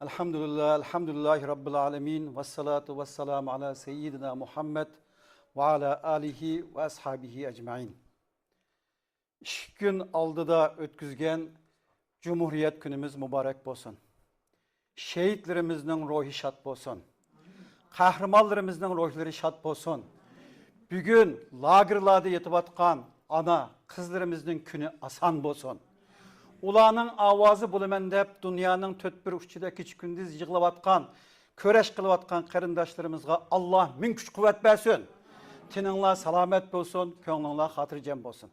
Elhamdülillahi Rabbil alemin. Vessalatu vesselamu ala seyyidina Muhammed ve ala alihi ve ashabihi ecmain. İki gün aldıda ötküzgen Cumhuriyet günümüz mübarek bolsun. Şehitlerimizin ruhi şad bolsun. Kahramanlarımızın ruhları şad bolsun. Bugün lagerlarda yetip atkan ana kızlarımızın günü asan bolsun. Ulanın avazı bulumen dep dünyanın töt bir uççuda küçük gündüz yığılıp atkan, köreş kılıp atkan karındaşlarımızga Allah min güç kuvvet versin. Tiningla salamet bolsun, köngünla hatırcam bolsun.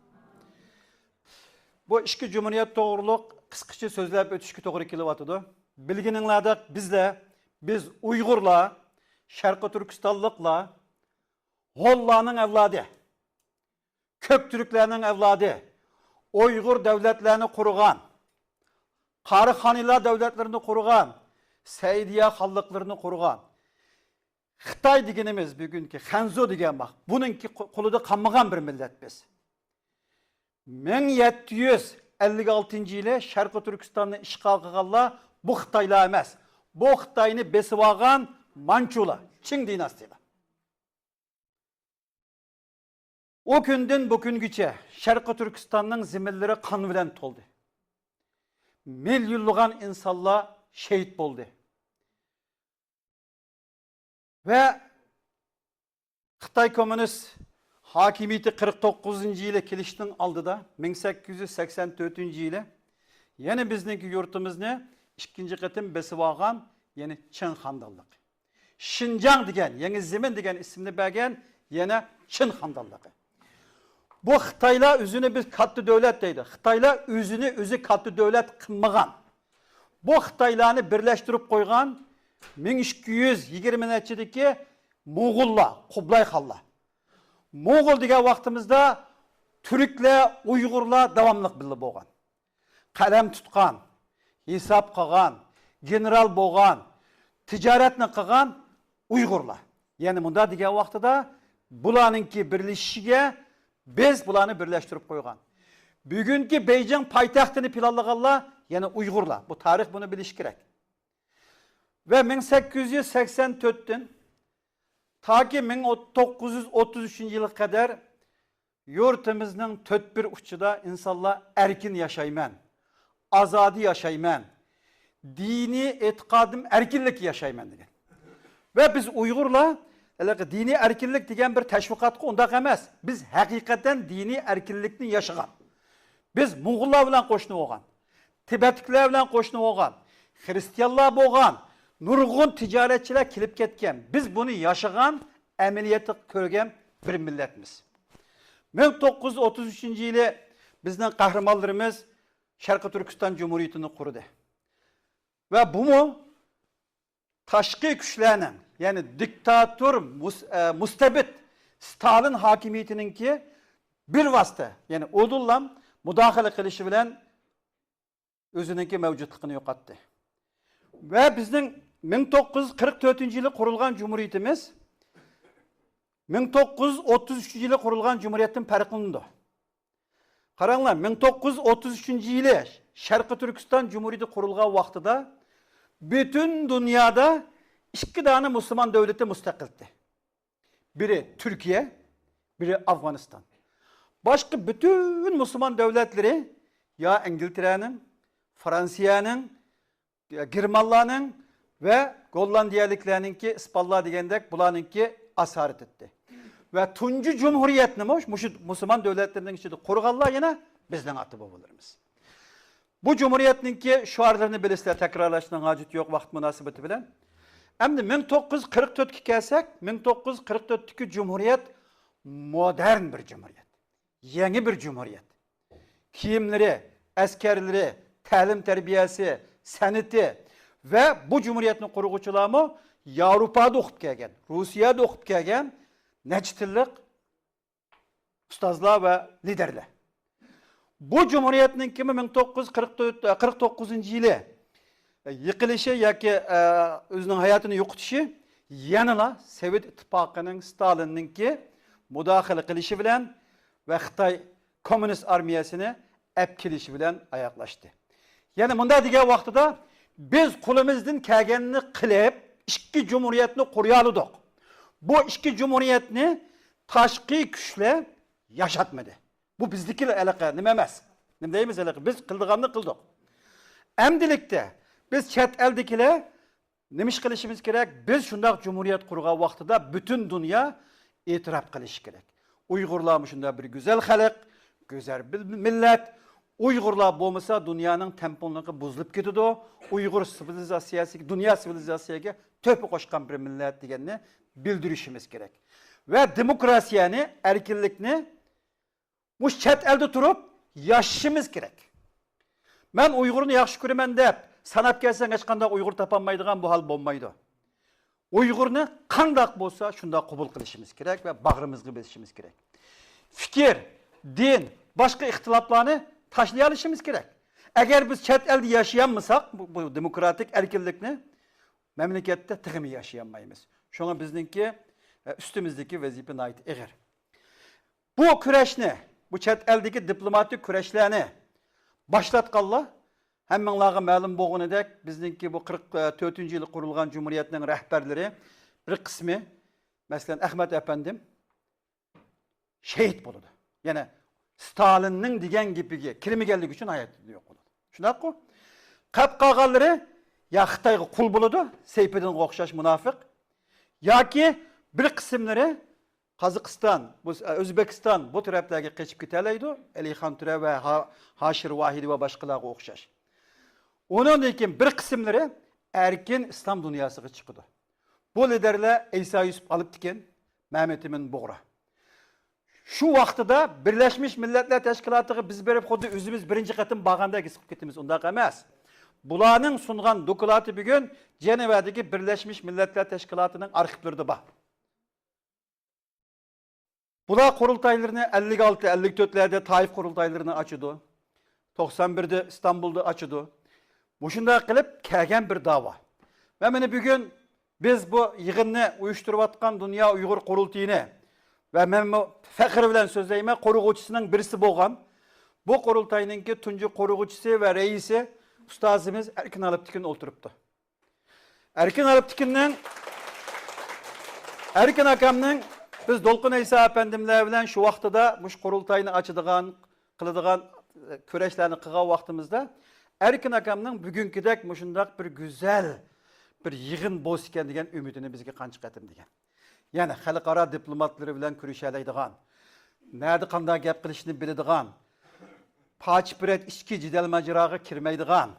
Bu iki Cumhuriyet doğruluk kıskıça sözlep ötüşkü doğru kelip atıdı. Bilgininlerdik biz Uygurla, Şarkı Türkistanlıkla, Holla'nın evladı, Köktürklerinin evladı, Uygur devletlerini kurugan, Karıhanila devletlerini kurugan, Seydiye hallıklarını kurugan, Xitay degenimiz bugünkü Hanzo degen bak, bununki kuluda kanmagan bir millet biz. 1756 yılı Şarkı Türkistan'ı işgal kılganlar bu Xitayla emas. Bu Xitay'ını besip algan Mançula, Çin dinastiyla. O günden bugünküçe Şarkı Türkistan'ın zimilleri kan bilen toldu. Milyonluğun insanlar şehit boldu. Ve Xitay Komünist hakimiyeti 49. yılı kiliştin aldıda 1884. yılı yine bizdeki yurtumuz ne? İkinci kıtım besip algan yeni Çin Handallık. Şincan degen, yeni zemin degen isimli belgen yine Çin Handallığı. Bu Xitayla özünü biz katlı devlet deydi. Xitayla özü katlı devlet kılmagan. Bu Xitaylarını birleştirip koygan 1220'deki Moğollar, Kublay Xanlar. Moğol degen vaktimizde Türkler, Uygurlar davamlıq bilip bolgan. Kalem tutkan, hesap kılgan, general bolgan, ticaretini kılgan Uygurlar. Yani bunda degen vaxtıda bulanınki birleşişige biz bulanı birleştirip koygan. Bugünkü Beycan paytaxtını planlaganlar yani Uygurlar. Bu tarih bunu biliş gerek. Ve 1884'ten ta ki 1933 yılı kadar yurtumuzun töt bir uçuda insanlar erkin yaşayman, azadi yaşayman, dini etikadım erkinlik yaşayman degan. Ve biz Uygurlar dini erkinlik degen bir teşvikat onda emas. Biz hakikaten dini erkinlikni yaşagan. Biz Moğollar bilen qo'shni bo'lgan, Tibetiklar bilen qo'shni bo'lgan, Hristiyanlar bo'lgan, nurg'un tijoratchilar kelib ketgan. Biz bunu yaşagan, amaliyotni ko'rgan bir milletimiz. 1933 yılı bizden kahramanlarımız Şarkı Türkistan Cumhuriyeti'ni kurdu. Ve bu mu? Taşkı güçlerinin yani diktatör, müstebit Stalin hakimiyetinin ki bir vasıta yani odullam müdahale kılışı bilen özününki mevcutluğunu yokattı. Ve bizden 1944 yılı kurulgan Cumhuriyetimiz 1933 yılı kurulgan Cumhuriyetin farkında. Karanglar 1933 yılı Şarkı Türkistan Cumhuriyeti kurulgan vaxtıda bütün dünyada iki tane Müslüman devleti müstakildi. Biri Türkiye, biri Afganistan. Başka bütün Müslüman devletleri ya İngiltere'nin, Fransa'nın, Germanlar'ın ve Gollandiyalıklarınki İspallar degendek bularınki asaret etti. Ve Tuncu Cumhuriyetini Müslüman devletlerinin içinde kurganlar yine bizden atı babalarımız. Bu Cumhuriyetninki şuarlarını bilirler tekrarlaştığına hacet yok vakit münasebeti bilen. Hem 1944'e gelsek 1944'teki Cumhuriyet modern bir Cumhuriyet. Yeni bir Cumhuriyet. Kiyimleri, askerleri, təlim terbiyesi, sanatı ve bu Cumhuriyetin kurguçulamı Avrupa'da okup gelgen, Rusya'da okup gelgen neçtillik ustazlar ve liderler. Bu Cumhuriyet'in kimi 1949 yılı yıkılışı ya ki özünün hayatını yokutuşı yanıla Sovet İttifakı'nın Stalin'ninki müdahale kılışı bilen ve Xitay Komünist Armiyasını epkilişi bilen ayaklaştı. Yani bunda diğer vaxtıda biz qo'limizdan kelganini qilib, ikki cumhuriyetni quryalıdık. Bu ikki cumhuriyetni tashqi kuchlar yaşatmadı. Bu bizdeki alaka, nima emas. Nima deymiz alaka? Biz qildiganni qildik. Emdilikte biz chet eldekiler nima ish qilishimiz kerak? Biz shunday cumhuriyet qurgan vaqtida bütün dünya e'tirof qilishi kerak. Uyg'urlar shunday bir go'zal xalq, go'zal bir millat. Uyg'urlar bo'lmasa dunyoning temponligi buzilib ketadi. Uyg'ur sivilizatsiyasi, dunyo sivilizatsiyasiga to'pi qo'shgan bir millat deganni bildirishimiz kerak. Ve demokrasiyani, erkinlikni bu chet elde turib yaşashimiz kerak. Ben Uyg'urni yaxshi ko'raman deb sanab kelsang hech qanday Uyg'ur topolmaydigan bu hal bo'lmaydi. Uyg'urni qandoq bo'lsa shunday qabul qilishimiz kerak ve bag'rimizga besishimiz kerak. Fikir, din, boshqa ixtiloflarni tashlay olishimiz kerak. Agar biz chet elde yaşayanmasak bu demokratik erkinlikni memlekette tig'imi yaşayamaymiz. Şuna bizningki üstümüzdeki vazife ait eğer. Bu kurashni, bu chet eldeki diplomatik kurashlarni başlatqanlar hammalarga ma'lum bo'lganidek bizningki bu 44-yil qurilgan Cumhuriyetning rahbarlari bir qismi, masalan Ahmet efendim şehit bo'ldi. Yani Stalinning degan gapiga kirmaganligi uchun hayotini yo'q bo'ldi. Shunaqku? Qolib qolganlari ya Xitoyga qul bo'ldi, Seyfidinga o'xshash munofiq, yoki bir qismlari Qozog'iston, O'zbekiston bu taraflarga qochib ketalaydi, Alixon Tura va Hashir Vahidi va boshqalarga o'xshash. Ondan keyin bir qismlari erkin islom dunyosiga chiqdi. Bu liderlar İsa Yusuf olibdikan, Mehmet Emin Bo'g'ra. Şu vaqtida Birleşmiş Milletler Teşkilatı'na biz berib xuddi o'zimiz birinchi qatim borganda kesib ketimiz, undaq emas. Bularning sungan dokulatı bugun Cenevadagi Birleşmiş Milletler Teşkilatı'nın arxivlarida bor. Bular qurultaylarını 56-54'lerde Taif qurultaylarını açıdı. 91'de İstanbul'da açıdı. Bu şunda qilib kelgan bir dava. Ve meni bugün biz bu yig'inni uyushtirib atgan Dünya Uyg'ur qurultayini ve men faxr bilan so'zlayman, qo'rg'uvchisining birisi bo'lgan. Bu qurultayninki tunji qo'rg'uvchisi ve reisi ustozimiz Erkin Aliptikin o'ltiribdi. Erkin akamning biz Dolqun İsa efendimler bilan şu vaqtida mush qurultayni açadigan, qiladigan kurashlarni qilgan vaqtimizda Erkin akamning bugünkidek mushundaq bir güzel bir yig'in bo'lsa ekan degan umidini bizga qancha qatim degan. Yani xalqaro diplomatlari bilan kurashalaydigan, nerede qanday gap qilishni biladigan, pachipirat ichki jidal majroga kirmaydigan,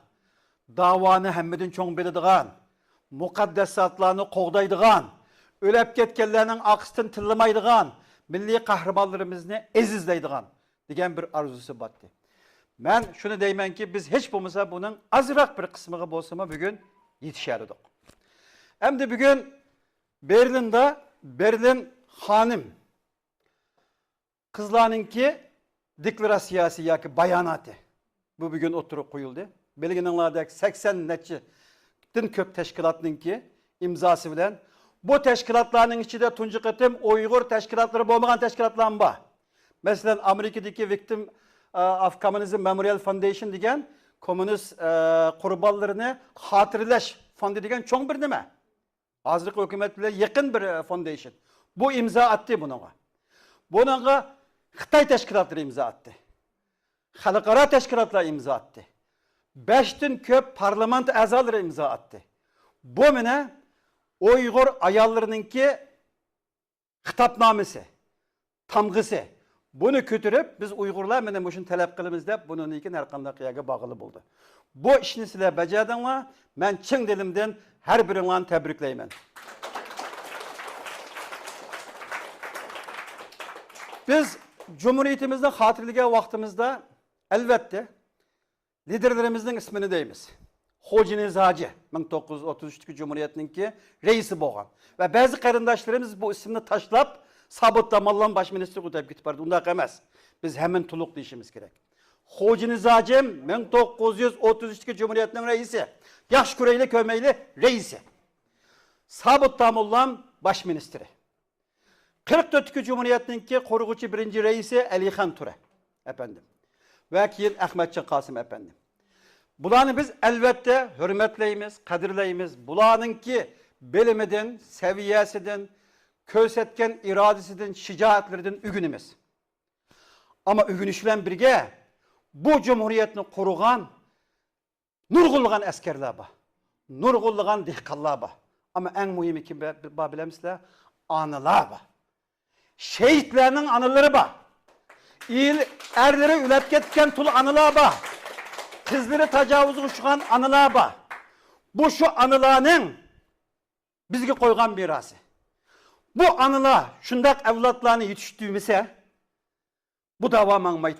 davoni hammadan cho'ng biladigan, muqaddasatlarni qo'g'daydigan, o'lib ketganlarning aqsini tillamaydigan, milliy qahramonlarimizni ezizlaydigan degan bir arzusi botdi. Men shuni deymanki, biz hech bo'lmasa buning azroq bir qismiga bo'lsa-mu bugun yetishardik. Endi bugun Berlinda Berlin Hanım qizlarninki deklaratsiyasi yoki bayonoti bu bugun o'tirib qo'yildi. Belgininglardek 80 neçeden ko'p tashkilotninki imzosi bilan bu tashkilotlarning ichida tunji qatim Uyg'ur tashkilotlari bo'lmagan tashkilotlar bor. Masalan, Amerikadagi Victim of Communism Memorial Foundation degan kommunist qurbonlarini xotirlash fondi degan cho'ng bir nima. Hozirgi hukumat bilan yaqin bir foundation. Bu imzo atdi bunga. Bunga Xitoy tashkilotlari imzo atdi. Xalqaro tashkilotlar imzo atdi. 5 dan ko'p parlament a'zolari imzo atdi. Bu mana Uyg'ur ayollarininki xitobnomasi, tamg'isi. Bunu ko'tarib biz Uyg'urlar mana shuni talab qilamiz deb buniki har qanday qiyaga bog'liq bo'ldi. Bu ishni sizlar bajardinglar. Men chin dilimdan har biringlarni tabriklayman. Biz Cumhuriyetimizde hatırlayan vaqtimizda elbette liderlerimizin ismini deymiz. Hoji Nizaci 1933 Cumhuriyetininki reisi bo'lgan ve bazı qarindoshlarimiz bu ismini tashlab Sabit Damallan baş ministri o'tib ketib bordi. Undaq emas. Biz hemen tuluq deyishimiz kerak. Hoji Nizaci 1933 Cumhuriyetining reisi. Yaxshi ko'rayli, ko'mayli reisi. Sabit Damallan baş ministri. 44 Cumhuriyetininki qo'rg'uvchi birinci reisi Alixon Tura efendim. Ve keyin Ahmetcan Qasım efendim. Bularni biz elbette hürmetleyimiz, kadirleyimiz. Bularninki bilimidin, seviyesidir, kösetken iradesidir, şicaatlerden ügünümüz. Ama ügünüş bilen birge bu cumhuriyetni kurugan, nurgullugan askerler var. Nurgullugan dehqanlar var. Ama en mühimi kim bilemizler? Anılar var. Şehitlerinin anıları var. Erleri ülep ketken tul anılar var. Kızları tecavüz uçuran anılar var. Bu şu anılarının bizge koygan mirası. Bu anılar şundak evlatlarını yetiştiğimizse bu dava manmaydı.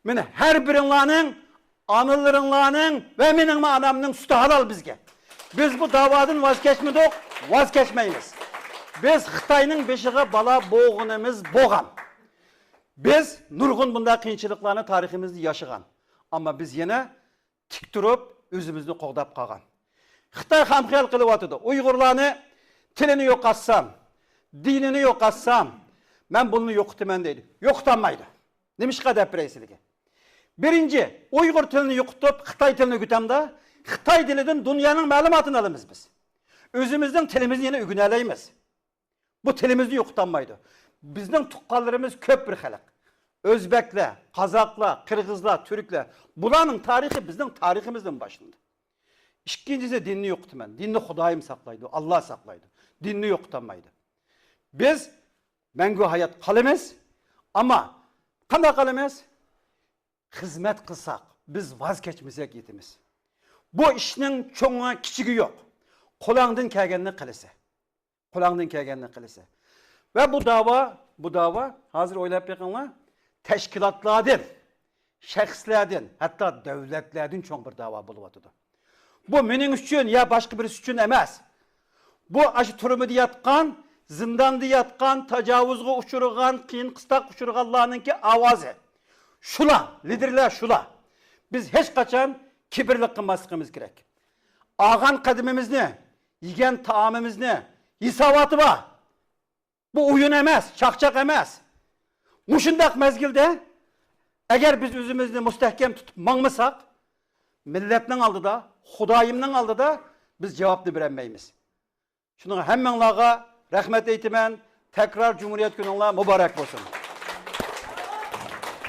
Mene her birinlarının anılarının ve benim anamның sütü halal bizge. Biz bu davadan vazgeçmedik, vazgeçmeyiz. Biz Xitayning beşiğe bala boğunumuz boğan. Biz nurgun bunda kıyınçılıklarını tarihimizde yaşayan. Ama biz yine tik durup özümüzü qoğdap qalgan. Xitay hamxiyal qılıp atıdı. Uygurlarını tilini yoqatsam, dinini yoqatsam, ben bunu yoqutaman deydi. Yoqutanmaydı. Nemişqa dep bireysiligi. Birinci, Uygur tilini yoqutup Xitay tilini ögütemde, Xitay dilinden dünyanın malumatını alımız biz. Özümüzden tilimizni yine ügüneleyimiz. Bu tilimizni yoqutanmaydı. Bizden tuqqanlarımız köp bir xalq. Özbekler, Kazaklar, Kırgızlar, Türkler. Bularning tarihi bizden tarihimizden başlandı. İkincisi dinni yoqutaman. Dinni Xudayım saklaydı, Allah saklaydı. Dinni yoqutanmaydı. Biz mengü hayat qalamiz ama qanday qalamiz? Hizmet kılsak, biz vazgeçmesek yetimiz. Bu işinin çoğuna kiçigi yok. Qo'lingdan kelganini qilsa. Qo'lingdan kelganini qilsa. Ve bu dava hazır oylab bakinglar, teşkilatlardan, şahslardan, hatta devletlerden çok bir dava bulup atıdı. Bu mening üçün ya başka birisi üçün emas. Bu aşı turumida yatkan, zindanda yatkan, tecavüzge uçurgan, qiyin qistak uçurganlarninki ovozi. Şula, liderler şula. Biz hiç kaçan kibirlik kılmasımız gerek. Ağan kadimimizni, yigen taamimizni, hisabatı var. Bu oyun emez, çakçak emez. Muşundak mezgilde, eğer biz özümüzni müstehkem tutup mangmasak, milletinin aldıda, Xudayımның aldıda biz cevaplı bilemeyimiz. Şunun hemmenlağa rahmet eytimen, tekrar Cumhuriyet gününe mübarek olsun.